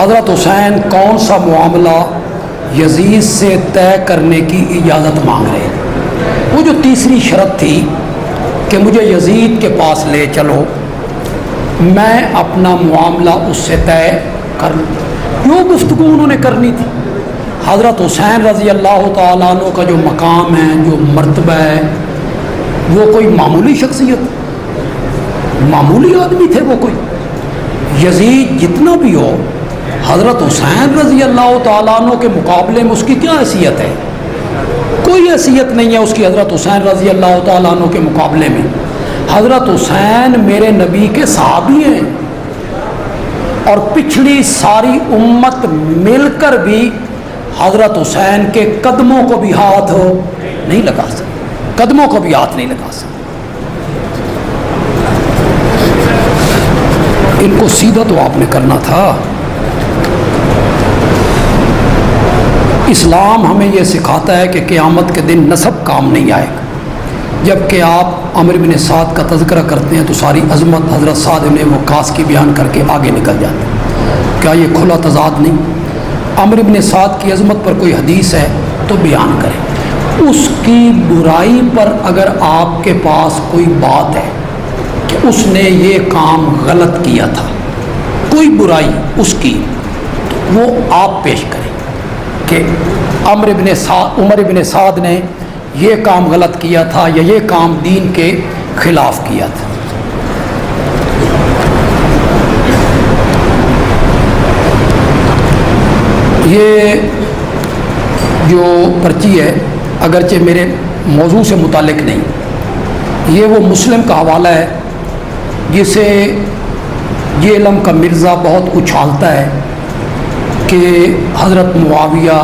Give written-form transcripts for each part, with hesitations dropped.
حضرت حسین کون سا معاملہ یزید سے طے کرنے کی اجازت مانگ رہے ہیں؟ وہ جو تیسری شرط تھی کہ مجھے یزید کے پاس لے چلو، میں اپنا معاملہ اس سے طے کر لوں، جو گفتگو انہوں نے کرنی تھی۔ حضرت حسین رضی اللہ تعالیٰ عنہ کا جو مقام ہے، جو مرتبہ ہے، وہ کوئی معمولی شخصیت، معمولی آدمی تھے وہ کوئی؟ یزید جتنا بھی ہو، حضرت حسین رضی اللہ تعالیٰ عنہ کے مقابلے میں اس کی کیا حیثیت ہے؟ کوئی حیثیت نہیں ہے اس کی حضرت حسین رضی اللہ تعالیٰ عنہ کے مقابلے میں۔ حضرت حسین میرے نبی کے صحابی ہیں، اور پچھلی ساری امت مل کر بھی حضرت حسین کے قدموں کو بھی ہاتھ نہیں لگا سکتے، قدموں کو بھی ہاتھ نہیں لگا سکتے۔ ان کو سیدھا تو آپ نے کرنا تھا۔ اسلام ہمیں یہ سکھاتا ہے کہ قیامت کے دن نسب کام نہیں آئے گا۔ جب کہ آپ عمرو بن سعد کا تذکرہ کرتے ہیں تو ساری عظمت حضرت سعد بن وقاص کی بیان کر کے آگے نکل جاتے ہیں۔ کیا یہ کھلا تضاد نہیں؟ عمرو بن سعد کی عظمت پر کوئی حدیث ہے تو بیان کریں، اس کی برائی پر اگر آپ کے پاس کوئی بات ہے کہ اس نے یہ کام غلط کیا تھا، کوئی برائی اس کی، تو وہ آپ پیش کریں کہ عمر بن سعد نے یہ کام غلط کیا تھا یا یہ کام دین کے خلاف کیا تھا۔ یہ جو پرچی ہے اگرچہ میرے موضوع سے متعلق نہیں، یہ وہ مسلم کا حوالہ ہے جسے یہ علم کا مرزا بہت اچھالتا ہے کہ حضرت معاویہ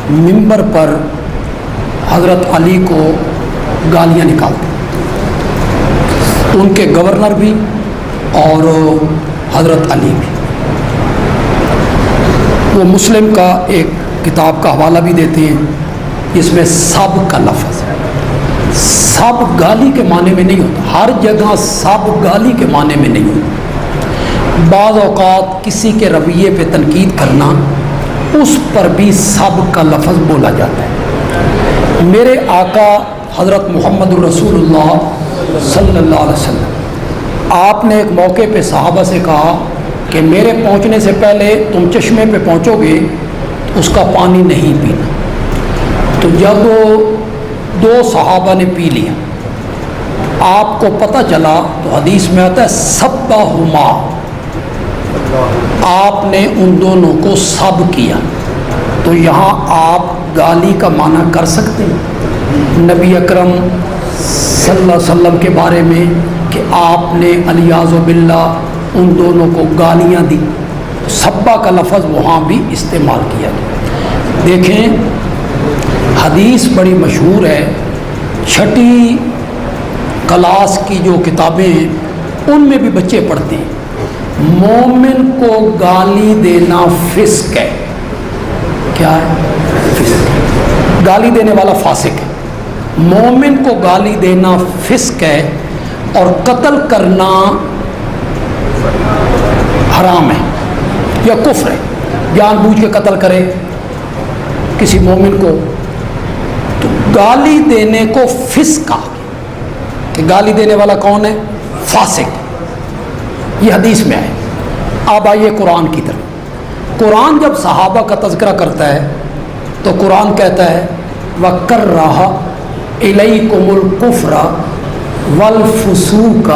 منبر پر حضرت علی کو گالیاں نکالتے، ان کے گورنر بھی اور حضرت علی بھی۔ وہ مسلم کا ایک کتاب کا حوالہ بھی دیتے ہیں جس میں سب کا لفظ ہے۔ سب گالی کے معنی میں نہیں ہوتا، ہر جگہ سب گالی کے معنی میں نہیں ہوتا۔ بعض اوقات کسی کے رویے پہ تنقید کرنا، اس پر بھی سب کا لفظ بولا جاتا ہے۔ میرے آقا حضرت محمد الرسول اللہ صلی اللہ علیہ وسلم، آپ نے ایک موقع پہ صحابہ سے کہا کہ میرے پہنچنے سے پہلے تم چشمے پہ پہنچو گے تو اس کا پانی نہیں پینا۔ تو جب دو صحابہ نے پی لیا، آپ کو پتہ چلا تو حدیث میں آتا ہے سبہما، آپ نے ان دونوں کو سب کیا۔ تو یہاں آپ گالی کا معنی کر سکتے ہیں نبی اکرم صلی اللہ علیہ وسلم کے بارے میں کہ آپ نے علیاذ باللہ ان دونوں کو گالیاں دی، سبا کا لفظ وہاں بھی استعمال کیا گیا۔ دیکھیں حدیث بڑی مشہور ہے، چھٹی کلاس کی جو کتابیں ہیں ان میں بھی بچے پڑھتے ہیں، مومن کو گالی دینا فسق ہے۔ کیا ہے؟ فسق۔ گالی دینے والا فاسق ہے۔ مومن کو گالی دینا فسق ہے، اور قتل کرنا حرام ہے یا کفر ہے۔ جان بوجھ کے قتل کرے کسی مومن کو تو گالی دینے کو فسق کہا کہ گالی دینے والا کون ہے؟ فاسق۔ یہ حدیث میں ہے۔ اب آئیے قرآن کی طرف۔ قرآن جب صحابہ کا تذکرہ کرتا ہے تو قرآن کہتا ہے وَكَرَّهَ إِلَيْكُمُ الْكُفْرَ وَالْفُسُوقَ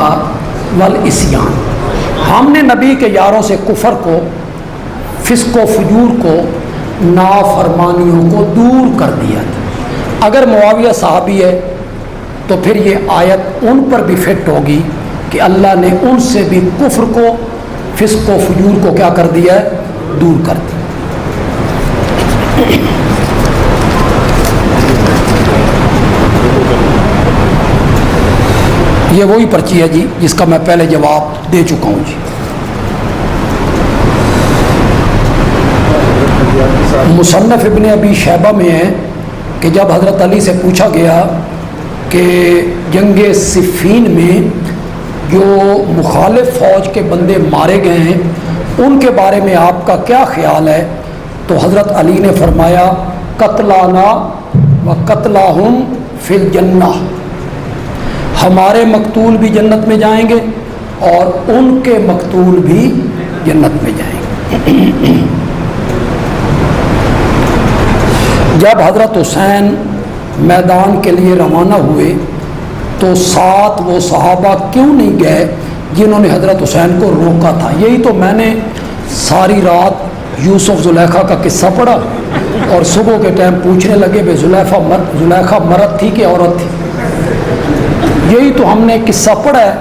وَالْعِصْيَانَ، ہم نے نبی کے یاروں سے کفر کو، فسق و فجور کو، نافرمانیوں کو دور کر دیا تھا۔ اگر معاویہ صحابی ہے تو پھر یہ آیت ان پر بھی فٹ ہوگی کہ اللہ نے ان سے بھی کفر کو، فسق و فجور کو کیا کر دیا ہے؟ دور کر دیا۔ یہ وہی پرچی ہے جی جس کا میں پہلے جواب دے چکا ہوں جی۔ مصنف ابن ابی شیبہ میں ہے کہ جب حضرت علی سے پوچھا گیا کہ جنگ صفین میں جو مخالف فوج کے بندے مارے گئے ہیں ان کے بارے میں آپ کا کیا خیال ہے؟ تو حضرت علی نے فرمایا قتلانا و قتلاہم فی الجنہ، ہمارے مقتول بھی جنت میں جائیں گے اور ان کے مقتول بھی جنت میں جائیں گے۔ جب حضرت حسین میدان کے لیے روانہ ہوئے تو ساتھ وہ صحابہ کیوں نہیں گئے جنہوں نے حضرت حسین کو روکا تھا؟ یہی تو میں نے ساری رات یوسف زلیخا کا قصہ پڑھا اور صبح کے ٹائم پوچھنے لگے بے زلیخا مرد تھی کہ عورت تھی؟ یہی تو ہم نے قصہ پڑھا ہے۔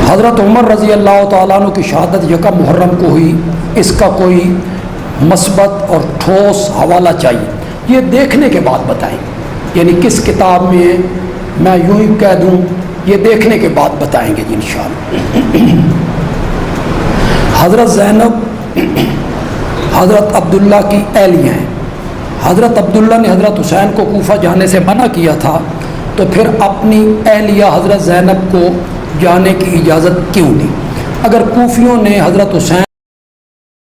حضرت عمر رضی اللہ تعالیٰ عنہ کی شہادت یکم محرم کو ہوئی، اس کا کوئی مثبت اور ٹھوس حوالہ چاہیے، یہ دیکھنے کے بعد بتائیں، یعنی کس کتاب میں ہے، میں یوں ہی کہہ دوں یہ دیکھنے کے بعد بتائیں گے جی انشاءاللہ۔ حضرت زینب حضرت عبداللہ کی اہلیہ ہیں۔ حضرت عبداللہ نے حضرت حسین کو کوفہ جانے سے منع کیا تھا، تو پھر اپنی اہلیہ حضرت زینب کو جانے کی اجازت کیوں دی؟ اگر کوفیوں نے حضرت حسین